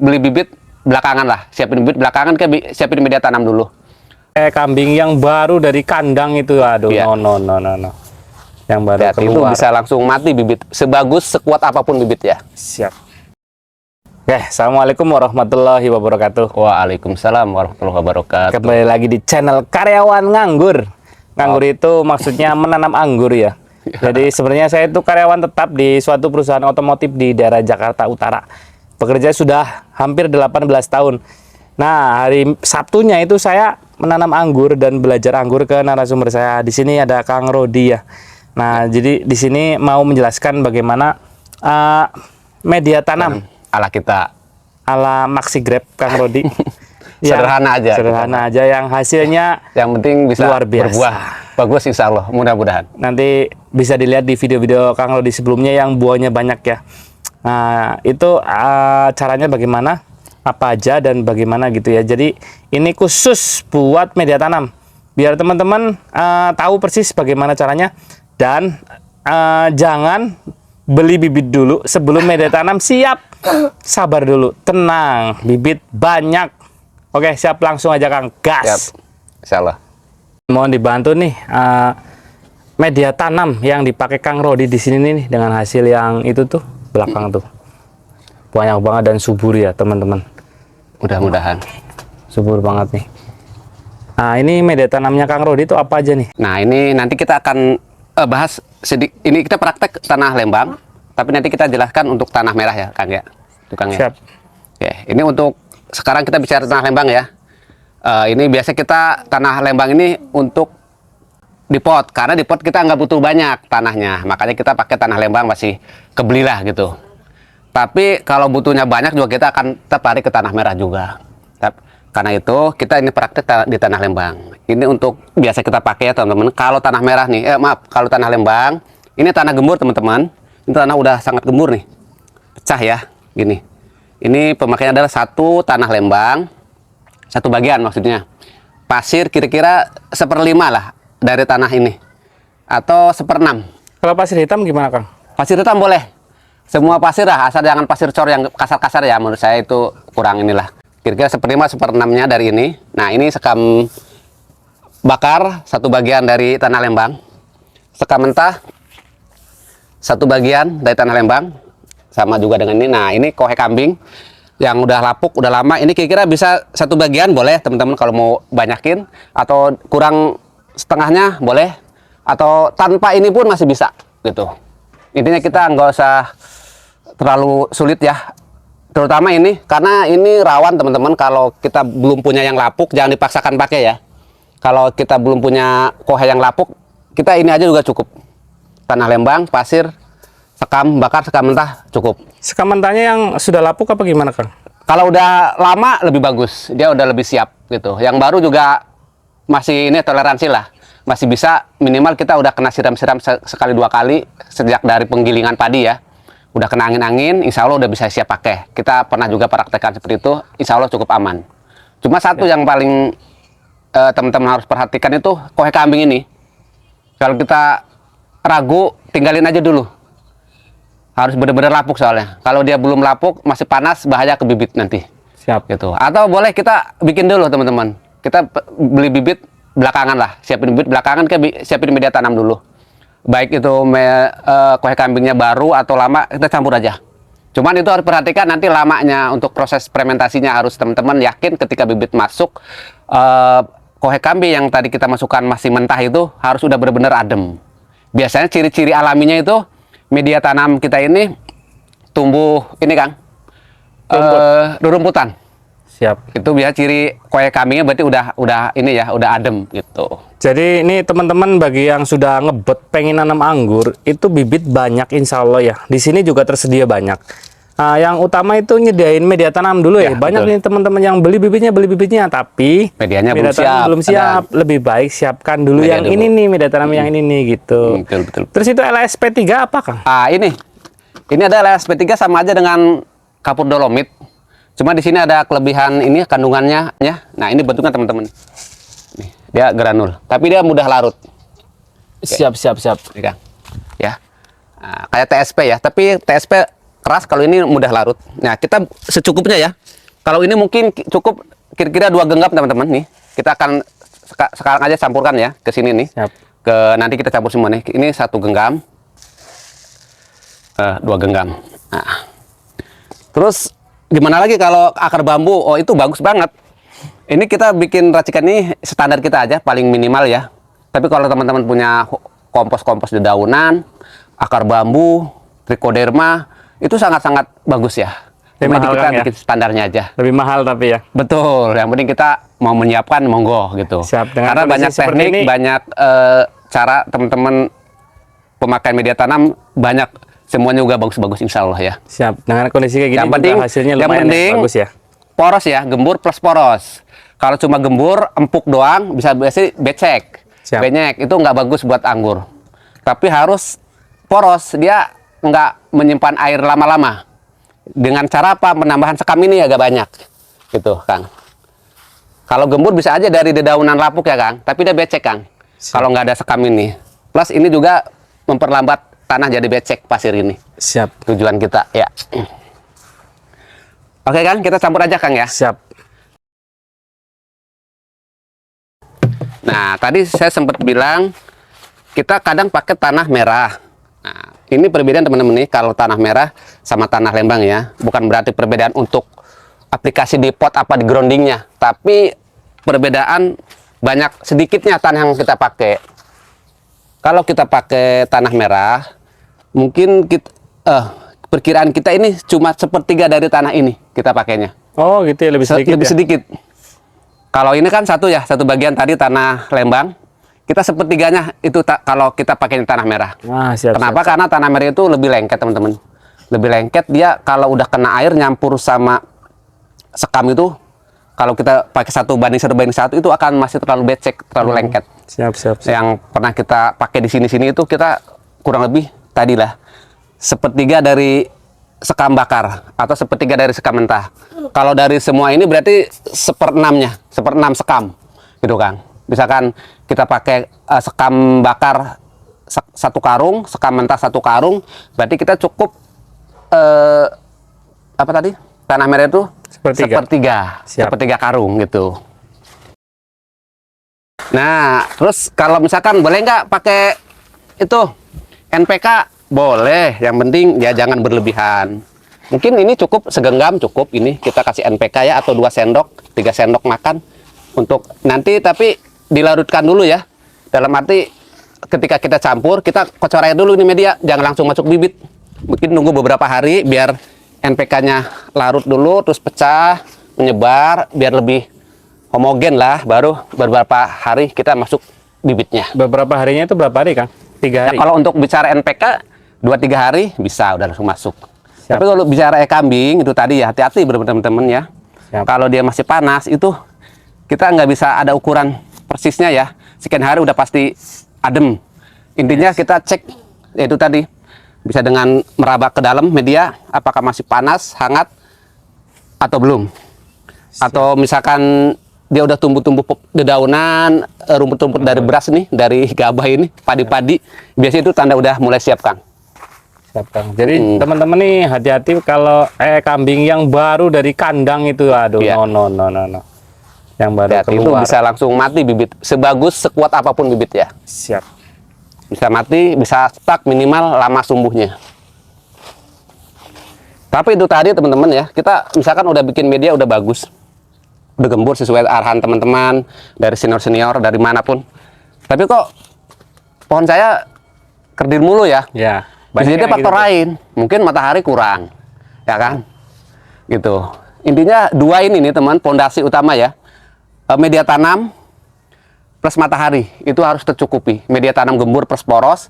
beli bibit belakangan lah, siapin bibit belakangan ke siapin media tanam dulu. Kambing yang baru dari kandang itu, aduh, Iya. no. Yang baru Hati-hati, itu keluar. bisa langsung mati bibit, sebagus sekuat apapun bibit ya. Siap. Oke, assalamualaikum warahmatullahi wabarakatuh. Waalaikumsalam warahmatullahi wabarakatuh. Kembali lagi di channel Karyawan Nganggur. Nganggur itu maksudnya menanam anggur ya. Jadi sebenarnya saya itu karyawan tetap di suatu perusahaan otomotif di daerah Jakarta Utara. Bekerja sudah hampir 18 tahun. Nah, hari Sabtunya itu saya menanam anggur dan belajar anggur ke narasumber saya. Di sini ada Kang Rodi ya. Nah, jadi di sini mau menjelaskan bagaimana media tanam Ala kita ala Maxi Grab Kang Rodi. sederhana aja. Sederhana aja yang hasilnya Yang penting bisa luar biasa. berbuah. Bagus insya Allah, mudah-mudahan. nanti bisa dilihat di video-video Kang Rodi sebelumnya yang buahnya banyak ya. Nah, itu caranya bagaimana, apa aja dan bagaimana gitu ya. Jadi ini khusus buat media tanam. Biar teman-teman tahu persis bagaimana caranya dan jangan beli bibit dulu sebelum media tanam siap. Sabar dulu, tenang, bibit banyak. Oke, siap, langsung aja Kang, gas. Siap. Insya Allah. Mohon dibantu nih media tanam yang dipakai Kang Rodi di sini nih dengan hasil yang itu tuh belakang tuh banyak banget dan subur ya teman-teman. Mudah-mudahan. Subur banget nih. Nah, ini media tanamnya Kang Rodi itu apa aja nih? Nah, ini nanti kita akan bahas sedikit. Ini kita praktek tanah Lembang, tapi nanti kita jelaskan untuk tanah merah ya, Kang ya. Tukang ya. Siap. Oke, ini untuk sekarang kita bicara tanah Lembang ya. Ini biasa kita tanah Lembang ini untuk di pot, karena di pot kita nggak butuh banyak tanahnya, makanya kita pakai tanah Lembang masih kebelilah gitu. Tapi kalau butuhnya banyak juga kita akan tertarik ke tanah merah juga. Karena itu kita ini praktek di tanah Lembang. Ini untuk biasa kita pakai ya teman-teman. Kalau tanah merah nih, maaf, kalau tanah Lembang, ini tanah gembur teman-teman. Ini tanah udah sangat gembur nih, pecah ya, gini. Ini pemakaiannya adalah satu tanah Lembang, satu bagian maksudnya. Pasir kira-kira 1/5 lah dari tanah ini, atau 1/6. Kalau pasir hitam gimana Kang? Pasir hitam boleh, semua pasir lah, asal jangan pasir cor yang kasar-kasar ya, menurut saya itu kurang inilah. Kira-kira 1/5, 1/6-nya dari ini. Nah, ini sekam bakar satu bagian dari tanah Lembang, sekam mentah satu bagian dari tanah Lembang, sama juga dengan ini. Nah, ini kohe kambing yang udah lapuk, udah lama. Ini kira-kira bisa satu bagian boleh teman-teman kalau mau banyakin, atau kurang setengahnya boleh, atau tanpa ini pun masih bisa gitu. Intinya kita nggak usah terlalu sulit ya, terutama ini karena ini rawan teman-teman. Kalau kita belum punya yang lapuk jangan dipaksakan pakai ya. Kalau kita belum punya kohe yang lapuk, kita ini aja juga cukup. Tanah Lembang, pasir, sekam bakar, sekam mentah cukup. Sekam mentahnya yang sudah lapuk apa gimana Kang? Kalau udah lama lebih bagus, dia udah lebih siap gitu. Yang baru juga masih ini toleransi lah, masih bisa. Minimal kita udah kena siram-siram sekali 2 kali sejak dari penggilingan padi ya. Udah kena angin-angin, insya Allah udah bisa siap pakai. Kita pernah juga praktekkan seperti itu, insya Allah cukup aman. Cuma satu yang paling teman-teman harus perhatikan itu kohe kambing ini. Kalau kita ragu, tinggalin aja dulu. Harus benar-benar lapuk soalnya. Kalau dia belum lapuk, masih panas, bahaya ke bibit nanti. Siap. Gitu. Atau boleh kita bikin dulu teman-teman. Kita beli bibit belakangan lah. Siapin bibit belakangan, siapin media tanam dulu. Baik itu kohe kambingnya baru atau lama, kita campur aja. Cuman itu harus perhatikan nanti lamanya untuk proses fermentasinya. Harus teman-teman yakin ketika bibit masuk, kohe kambing yang tadi kita masukkan masih mentah itu harus udah benar-benar adem. Biasanya ciri-ciri alaminya itu media tanam kita ini tumbuh ini Kang, rerumputan. Siap. Itu biasa ciri kohe kambingnya, berarti udah ini ya, udah adem gitu. Jadi ini teman-teman bagi yang sudah ngebet pengen nanam anggur, itu bibit banyak insya Allah ya. Di sini juga tersedia banyak. Nah, yang utama itu nyediain media tanam dulu ya. Ya, Banyak betul. nih teman-teman yang beli bibitnya, tapi Medianya media belum tanam siap. belum siap. Lebih baik siapkan dulu Media yang dulu. ini nih, media tanam yang ini nih gitu. Betul. Terus itu LSP3 apa Kang? Ini adalah SP3 sama aja dengan kapur dolomit. Cuma di sini ada kelebihan ini kandungannya ya. Nah, ini bentuknya teman-teman. Nih, dia granul, tapi dia mudah larut. Siap. Nih, Kang. Ya. Nah, kayak TSP ya, tapi TSP keras, kalau ini mudah larut. Nah, kita secukupnya ya. Kalau ini mungkin cukup kira-kira 2 genggam teman-teman nih. Kita akan sekarang aja campurkan ya ke sini nih. Siap. Nanti kita campur semua nih. Ini 1 genggam. 2 genggam. Nah. Terus gimana lagi kalau akar bambu? Oh, itu bagus banget. Ini kita bikin racikan ini standar kita aja, paling minimal ya. Tapi kalau teman-teman punya kompos-kompos dedaunan, akar bambu, trichoderma, itu sangat-sangat bagus ya. Lebih Cuma mahal, kita Kang, ya? bikin standarnya aja. Lebih mahal tapi ya. Betul. Yang penting kita mau menyiapkan, monggo gitu. Siap. Dengan Karena kondisi banyak seperti teknik, ini- banyak cara teman-teman pemakaian media tanam, banyak semuanya juga bagus-bagus insya Allah ya. Siap. Dengan kondisi kayak gini Yang juga penting, hasilnya yang lumayan penting bagus ya. poros ya, gembur plus poros. Kalau cuma gembur, empuk doang, bisa biasanya becek, Siap. benyek, itu nggak bagus buat anggur. Tapi harus poros, dia nggak menyimpan air lama-lama. Dengan cara apa? Penambahan sekam ini agak banyak, gitu, Kang. Kalau gembur bisa aja dari dedaunan lapuk ya, Kang, tapi dia becek, Kang. Siap. Kalau nggak ada sekam ini. Plus ini juga memperlambat tanah jadi becek pasir ini. Siap. Tujuan kita, ya. Oke, Kang, kita campur aja, Kang ya. Siap. Nah, tadi saya sempat bilang kita kadang pakai tanah merah. Nah, ini perbedaan teman-teman nih kalau tanah merah sama tanah lembang ya. Bukan berarti perbedaan untuk aplikasi di pot apa di groundingnya, tapi perbedaan banyak sedikitnya tanah yang kita pakai. Kalau kita pakai tanah merah, mungkin kita, perkiraan kita ini cuma 1/3 dari tanah ini kita pakainya. Oh gitu ya, lebih sedikit Lebih ya? sedikit. Kalau ini kan satu ya, satu bagian tadi tanah lembang. Kita 1/3-nya itu kalau kita pakai tanah merah. Ah, siap. Kenapa? siap. Karena tanah merah itu lebih lengket, teman-teman. Lebih lengket, dia kalau udah kena air nyampur sama sekam itu, kalau kita pakai 1:1 itu akan masih terlalu becek, terlalu lengket. Siap, siap, siap. Yang pernah kita pakai di sini-sini itu kita kurang lebih tadilah 1/3 dari sekam bakar atau 1/3 dari sekam mentah. Kalau dari semua ini berarti 1/6-nya, 1/6 sekam, gitu kan. Misalkan kita pakai sekam bakar 1 karung, sekam mentah 1 karung, berarti kita cukup apa tadi? Tanah merah itu 1/3. Siap. 1/3 karung gitu. Nah, terus kalau misalkan boleh nggak pakai itu NPK? Boleh, yang penting ya jangan berlebihan. Mungkin ini cukup segenggam, cukup ini kita kasih NPK ya, atau 2 sendok, 3 sendok makan untuk nanti, tapi dilarutkan dulu ya. Dalam arti ketika kita campur, kita kocor air dulu ini media, jangan langsung masuk bibit. Mungkin nunggu beberapa hari biar NPK-nya larut dulu, terus pecah, menyebar, biar lebih homogen lah, baru beberapa hari kita masuk bibitnya. Beberapa harinya itu berapa hari, Kang? 3 hari? Ya, kalau untuk bicara NPK 2-3 hari bisa udah langsung masuk. Siap. Tapi kalau bicara kambing itu tadi ya hati-hati teman-teman ya. Siap. Kalau dia masih panas itu kita nggak bisa ada ukuran persisnya ya. Sekian hari udah pasti adem. Intinya kita cek yaitu tadi bisa dengan meraba ke dalam media apakah masih panas, hangat atau belum. Atau misalkan dia udah tumbuh-tumbuh dedaunan, rumput-rumput dari beras nih, dari gabah ini, padi-padi, biasanya itu tanda udah mulai siap, Kang. Siap, Kang. Jadi teman-teman nih hati-hati kalau kambing yang baru dari kandang itu, aduh, Iya. no. Yang baru Hati-hati, itu keluar. bisa langsung mati bibit, sebagus sekuat apapun bibit ya. Siap. Bisa mati, bisa stuck, minimal lama sumbuhnya. Tapi itu tadi teman-teman ya, kita misalkan udah bikin media udah bagus, udah gembur sesuai arahan teman-teman dari senior-senior dari manapun. Tapi kok pohon saya kerdil mulu ya? Ya. Bisa jadi yang faktor gitu. lain, mungkin matahari kurang, ya kan? Gitu. Intinya 2 ini nih teman, pondasi utama ya. Media tanam plus matahari itu harus tercukupi. Media tanam gembur plus poros,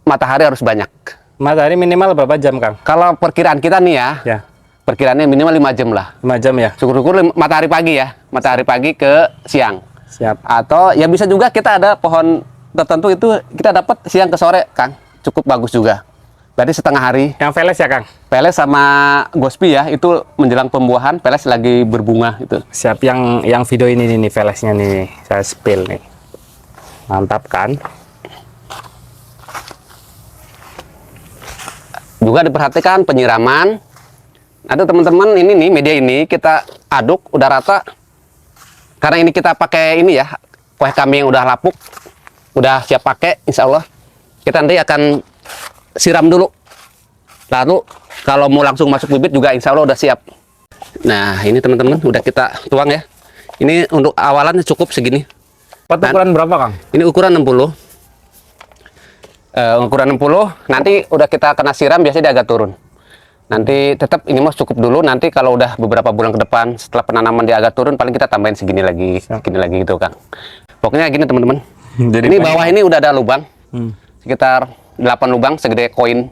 matahari harus banyak. Matahari minimal berapa jam, Kang? Kalau perkiraan kita nih ya, Ya. perkiraannya minimal 5 jam lah. 5 jam ya. Syukur-syukur matahari pagi ya, matahari pagi ke siang. Siap. Atau ya bisa juga kita ada pohon tertentu itu kita dapat siang ke sore, Kang. Cukup bagus juga. Berarti setengah hari. Yang veles ya, Kang? Peles sama gospi ya, itu menjelang pembuahan, peles lagi berbunga itu. Siap. Yang video ini nih velesnya nih, saya spill nih. Mantap kan? Juga diperhatikan penyiraman. Ada teman-teman ini nih media ini kita aduk udah rata. Karena ini kita pakai ini ya, kue kambing yang udah lapuk, udah siap pakai, insya Allah. Kita nanti akan siram dulu. Lalu kalau mau langsung masuk bibit juga insya Allah udah siap. Nah ini teman-teman udah kita tuang ya. Ini untuk awalannya cukup segini. Pot ukuran berapa Kang? Ini ukuran 60. Ukuran 60. Nanti udah kita kena siram biasanya dia agak turun. Nanti tetap ini mas cukup dulu. Nanti kalau udah beberapa bulan ke depan setelah penanaman dia agak turun, paling kita tambahin segini lagi gitu Kang. Pokoknya gini teman-teman. Ini bawah ini udah ada lubang. Sekitar 8 lubang segede koin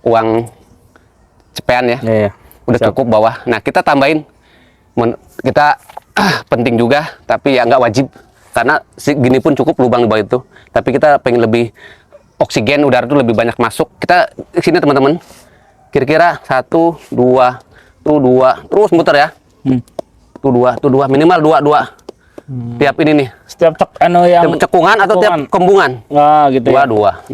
uang cepean ya. Iya. Udah cukup bawah. Nah kita tambahin. Kita penting juga, tapi ya nggak wajib. Karena segini pun cukup lubang di bawah itu. Tapi kita pengen lebih oksigen udara itu lebih banyak masuk. Kita sini teman-teman. Kira-kira 1, 2, tuh 2, terus muter ya. Tuh 2, minimal 2. Tiap ini nih. Setiap yang tiap cekungan atau tiap kembungan. Nah, gitu ya. 2.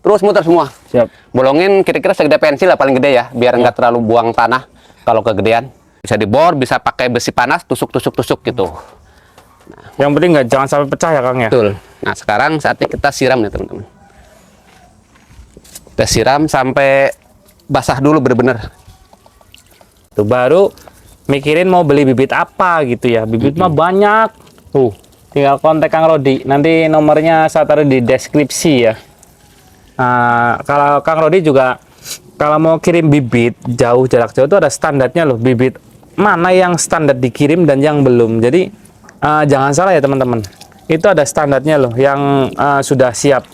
Terus muter semua. Siap. Bolongin kira-kira segede pensil lah paling gede ya, biar nggak terlalu buang tanah kalau kegedean. Bisa dibor, bisa pakai besi panas, tusuk gitu. Yang penting jangan sampai pecah ya Kang ya. Betul. Nah sekarang saatnya kita siram nih teman-teman. Kita siram sampai basah dulu bener-bener. Tuh baru mikirin mau beli bibit apa gitu ya. Bibit mah banyak. Tinggal kontak Kang Rodi. Nanti nomornya saya taruh di deskripsi ya. Nah, kalau Kang Rodi juga kalau mau kirim bibit jauh jarak jauh itu ada standarnya loh. Bibit mana yang standar dikirim dan yang belum. Jadi jangan salah ya teman-teman. Itu ada standarnya loh yang sudah siap.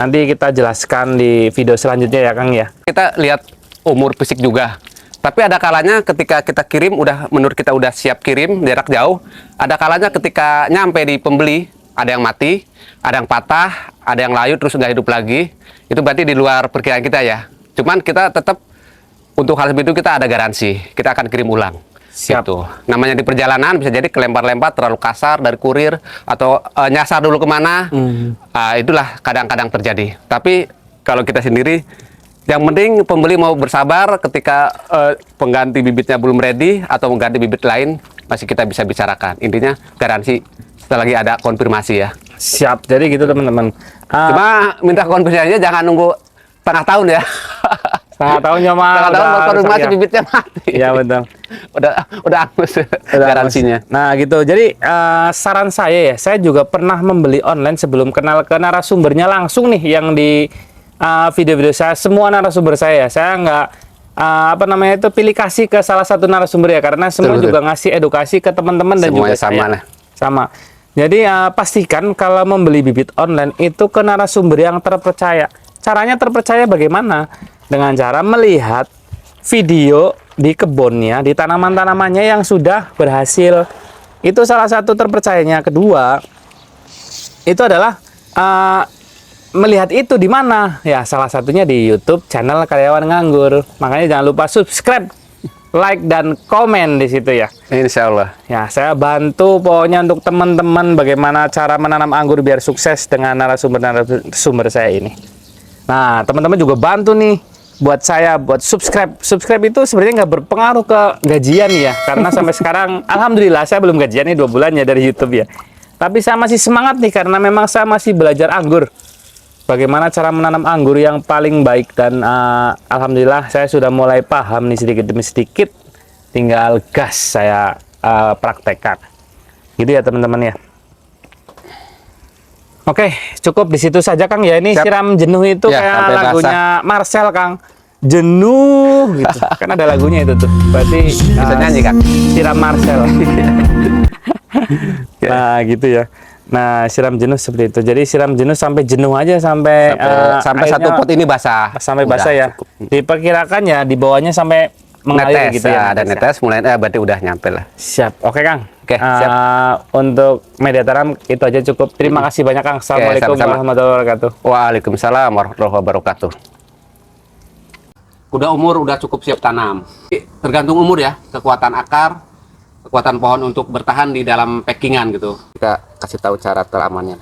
Nanti kita jelaskan di video selanjutnya ya Kang ya. Kita Lihat umur fisik juga. Tapi ada kalanya ketika kita kirim menurut kita udah siap kirim jarak jauh, ada kalanya ketika nyampe di pembeli ada yang mati, ada yang patah, ada yang layu terus nggak hidup lagi. Itu berarti di luar perkiraan kita ya. Cuman kita tetap untuk hal seperti itu kita ada garansi. Kita akan kirim ulang. Siap. Gitu. Namanya di perjalanan bisa jadi kelempar-lempar terlalu kasar dari kurir atau nyasar dulu kemana. Itulah kadang-kadang terjadi. Tapi kalau kita sendiri, yang penting pembeli mau bersabar ketika pengganti bibitnya belum ready atau mengganti bibit lain masih kita bisa bicarakan. Intinya garansi setelah lagi ada konfirmasi ya. Siap. Jadi gitu teman-teman. Cuma minta konfirmasinya jangan nunggu setengah tahun ya. Setengah tahunnya mah. Setengah tahun baru konfirmasi ya. bibitnya mati. Iya betul. udah angus garansinya. Nah gitu. Jadi saran saya ya, saya juga pernah membeli online sebelum kenal ke narasumbernya langsung nih yang di video-video saya. Semua narasumber saya nggak pilih kasih ke salah satu narasumber ya, karena semua juga ngasih edukasi ke teman-teman dan juga sama lah. Sama. Jadi pastikan kalau membeli bibit online itu ke narasumber yang terpercaya. Caranya terpercaya bagaimana? Dengan cara melihat video di kebunnya, di tanaman-tanamannya yang sudah berhasil. Itu salah satu terpercayanya. Kedua, itu adalah melihat itu di mana? Ya, salah satunya di YouTube channel Karyawan Nganggur. Makanya jangan lupa subscribe, like, dan komen di situ ya. Insya Allah. Ya, saya bantu pokoknya untuk teman-teman bagaimana cara menanam anggur biar sukses dengan narasumber saya ini. Nah, teman-teman juga bantu nih buat saya buat subscribe. Subscribe itu sebenarnya nggak berpengaruh ke gajian ya, karena sampai sekarang alhamdulillah saya belum gajian nih 2 bulan ya dari YouTube ya. Tapi saya masih semangat nih karena memang saya masih belajar anggur. Bagaimana cara menanam anggur yang paling baik, dan alhamdulillah saya sudah mulai paham nih sedikit demi sedikit. Tinggal gas saya praktekkan. Gitu ya teman-teman ya. Oke, cukup di situ saja Kang ya. Ini Siap. Siram Jenuh itu Ya, kayak sampai lagunya Marcel Kang. Jenuh gitu. Kan ada lagunya itu tuh. Berarti Bisa nyanyi Kang. Siram Marcel. Nah, gitu ya. Nah, siram jenuh seperti itu. Jadi siram jenuh sampai jenuh aja sampai sampai airnya satu pot ini basah. sampai Udah, basah ya. cukup. Diperkirakan ya di bawahnya sampai mengalir Netes gitu ya. ada netes mulai berarti udah nyampe lah. Siap. Oke Kang. Oke, siap. Untuk media tanam itu aja cukup. Terima kasih banyak Kang. Assalamualaikum sama-sama. warahmatullahi wabarakatuh. Waalaikumsalam warahmatullahi wabarakatuh. Udah umur udah cukup siap tanam. Tergantung umur ya, kekuatan akar, kekuatan pohon untuk bertahan di dalam packingan gitu. Kita kasih tahu cara teramannya.